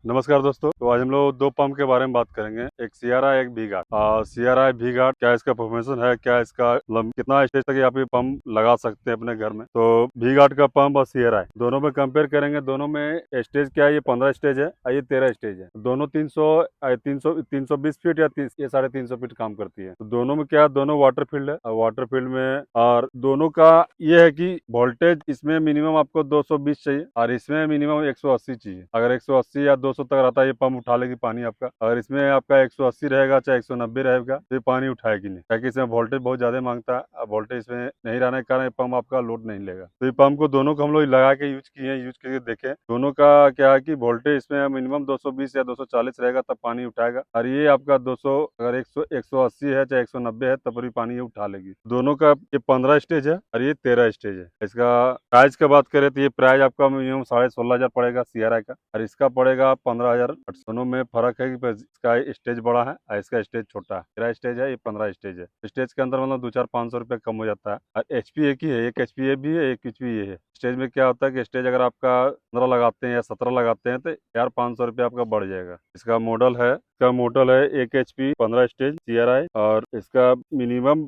नमस्कार दोस्तों। तो आज हम लोग दो पंप के बारे में बात करेंगे, एक सियारा एक वी गार्ड। सियारा वी गार्ड क्या इसका परफॉर्मेंस है, क्या इसका मतलब कितना स्टेज तक आप ये पंप लगा सकते हैं अपने घर में। तो वी गार्ड का पंप और सियारा दोनों में कंपेयर करेंगे। दोनों में स्टेज क्या है, ये 15 स्टेज है और ये 13 स्टेज है। दोनों 320 फीट या 350 फीट काम करती है। तो दोनों में क्या, दोनों वाटर फील्ड है और वाटर फील्ड में और दोनों का ये है कि वोल्टेज इसमें मिनिमम आपको 220 चाहिए और इसमें मिनिमम 180 चाहिए। अगर 180 या 200 तक रहता है ये पंप उठा लेगी पानी आपका। अगर इसमें आपका 180 रहेगा चाहे 190 रहेगा तो ये पानी उठाएगी नहीं, ताकि इसमें वोल्टेज बहुत ज्यादा मांगता है। अब वोल्टेज इसमें नहीं रहने के कारण ये पंप आपका लोड नहीं लेगा। तो ये पंप को दोनों को हम लोग लगा के यूज किए हैं, यूज करके देखे। दोनों का क्या है कि वोल्टेज इसमें मिनिमम 220 या 240 रहेगा तब पानी उठाएगा, और ये आपका 200 अगर 180 है चाहे 190 है तब भी पानी ये उठा लेगी। दोनों का ये 15 स्टेज है और ये 13 स्टेज है। इसका प्राइस की बात करें तो ये प्राइस आपका मिनिमम 16,500 पड़ेगा सियारा का, और इसका पड़ेगा 15,000। दोनों में फर्क है कि इसका स्टेज बड़ा है और इसका स्टेज छोटा है। 13 स्टेज है, ये 15 स्टेज है। स्टेज के अंदर मतलब 2-4-500 रुपये कम हो जाता है। और एचपी एक ही है, एक एचपी ये भी है, एक एचपी ये है। स्टेज में क्या होता है कि स्टेज अगर आपका 15 लगाते हैं या 17 लगाते हैं तो यार 500 रुपये आपका बढ़ जाएगा। इसका मॉडल है एक एचपी 15 स्टेज सीआरआई, और इसका मिनिमम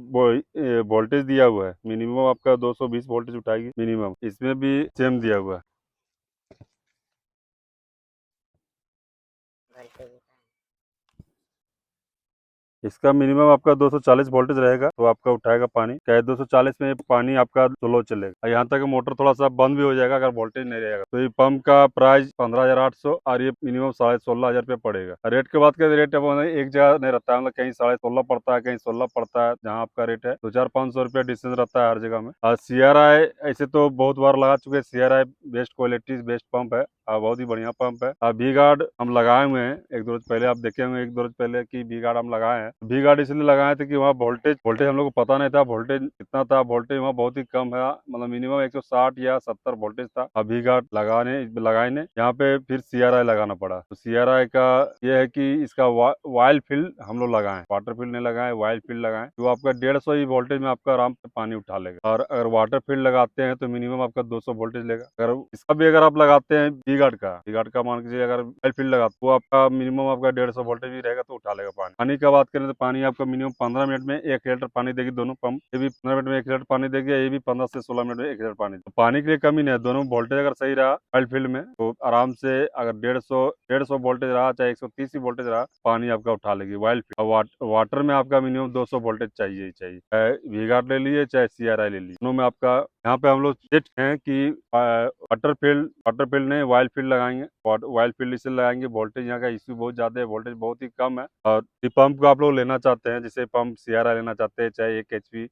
वोल्टेज दिया हुआ है। मिनिमम आपका 220 वोल्टेज उठाएगी मिनिमम, इसमें भी सेम दिया हुआ है। इसका मिनिमम आपका 240 वोल्टेज रहेगा तो आपका उठाएगा पानी। क्या है 240 में पानी आपका स्लो चलेगा, और यहाँ तक मोटर थोड़ा सा बंद भी हो जाएगा अगर वोल्टेज नहीं रहेगा। तो ये पंप का प्राइस 15,800 और ये मिनिमम 16,500 रुपये पड़ेगा। रेट की बात करें, रेट अब एक जगह नहीं रहता है, मतलब कहीं 16,500 पड़ता है, कहीं 16 पड़ता है। जहाँ आपका रेट है 200-500 रुपया डिस्टेंस रहता है हर जगह में। और सीआरआई ऐसे तो बहुत बार लगा चुके हैं। CRI best quality best pump है और बहुत ही बढ़िया पंप है। और वी गार्ड हम लगाए हुए हैं, एक दो रोज पहले आप देखे होंगे, एक दो रोज पहले की वी गार्ड हम लगाए हैं। वी गार्ड इसलिए लगाए थे कि वहाँ वोल्टेज हम लोग को पता नहीं था वोल्टेज कितना था। वोल्टेज वहाँ बहुत ही कम है, मतलब मिनिमम 160 या 70 वोल्टेज था। अब वी गार्ड लगाए ने यहाँ पे फिर सीआरआई लगाना पड़ा। तो सीआरआई का ये है कि इसका वाइल्ड फील्ड हम लोग लगाए, वाटर फील्ड नहीं लगाए, वाइल्ड फील्ड लगाए। तो आपका 150 ही वोल्टेज में आपका आराम से पानी उठा लेगा। और अगर वाटर फील्ड लगाते हैं तो मिनिमम आपका 200 वोल्टेज लेगा। अगर इसका भी अगर आप लगाते हैं वी गार्ड का मान लीजिए अगर वाइल्ड फील्ड लगाते तो आपका मिनिमम आपका 150 वोल्टेज भी रहेगा तो उठा लेगा पानी। पानी का बात करें तो पानी आपका मिनिमम 15 मिनट में 1 लीटर पानी देगी दोनों पंप। ये भी 15 मिनट में 1 लीटर पानी देगी, ये भी 15 से 16 मिनट में 1 लीटर पानी। तो पानी के लिए कमी नहीं है। दोनों वोल्टेज अगर सही रहा वाइल्ड फील्ड में तो आराम से अगर 150 वोल्टेज रहा चाहे 130 वोल्टेज रहा पानी आपका उठा लेगी वाइल्ड फील्ड। वाटर में आपका मिनिमम 200 वोल्टेज चाहिए ही चाहिए, चाहे वी गार्ड ले लीजिए चाहे सीआरआई ले लीजिए। दोनों में आपका यहाँ पे हम लोग सेट हैं कि वाटर फील्ड नहीं वाइल्ड फील्ड लगाएंगे। वाइल्ड फील्ड इसलिए लगाएंगे, वोल्टेज यहाँ का इश्यू बहुत ज्यादा है, वोल्टेज बहुत ही कम है। और ये पंप को आप लोग लेना चाहते हैं, जैसे पंप सीआरआई लेना चाहते हैं, चाहे 1 एचपी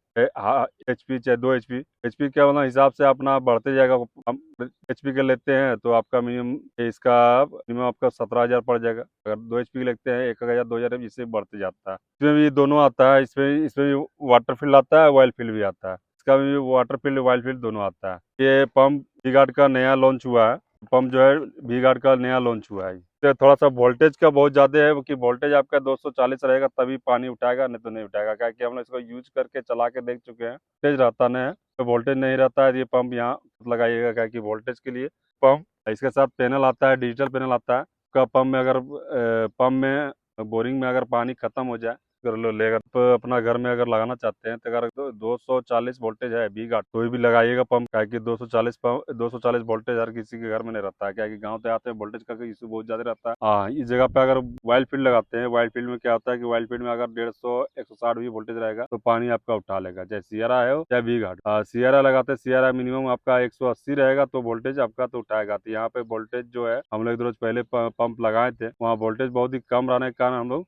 एचपी चाहे 2 एचपी। एचपी क्या होना हिसाब से अपना बढ़ते जाएगा। हम एचपी का लेते हैं तो आपका मिनिमम आपका 17,000 पड़ जाएगा। अगर 2 एचपी लेते हैं 1,000 2,000 इससे बढ़ते जाता है। इसमें भी दोनों आता है, इसमें भी वाटर फील्ड आता है, वाइल्ड फील्ड भी आता है। इसका भी वाटर फील्ड वाइल्ड फील्ड दोनों आता है। ये पंप वी गार्ड का नया लॉन्च हुआ है। पंप जो है वी गार्ड का नया लॉन्च हुआ है। तो थोड़ा सा वोल्टेज का बहुत ज्यादा है कि वोल्टेज आपका 240 रहेगा तभी पानी उठाएगा, नहीं तो नहीं उठाएगा। क्या कि हम लोग इसको यूज करके चला के देख चुके हैं, वोल्टेज रहता नहीं है। तो वोल्टेज नहीं रहता है ये पंप यहाँ लगाइएगा, क्या कि वोल्टेज के लिए पंप। इसके साथ पैनल आता है, डिजिटल पैनल आता है। का पंप में बोरिंग में अगर पानी खत्म हो जाए अगर लो लेगा तो अपना घर में अगर लगाना चाहते हैं तो अगर 240 वोल्टेज है वी गार्ड तो भी लगाइएगा पंप। क्या कि 240 वोल्टेज हर किसी के घर में नहीं रहता है, क्या कि गाँव देहात में वोल्टेज का इशू बहुत ज्यादा रहता है। हाँ, इस जगह पे अगर वाइल्ड फील्ड लगाते हैं, वाइल्ड फील्ड में क्या होता है कि वाइल्ड फील्ड में अगर 150-160 भी वोल्टेज रहेगा तो पानी आपका उठा लेगा, चाहे सीआरआ है हो चाहे वी गार्ड। सीआरआ लगाते हैं, सीआरआ मिनिमम आपका 180 रहेगा तो वोल्टेज आपका तो उठाएगा। तो यहाँ पे वोल्टेज जो है हम लोग एक रोज पहले पंप लगाए थे, वहाँ वोल्टेज बहुत ही कम रहने के कारण हम लोग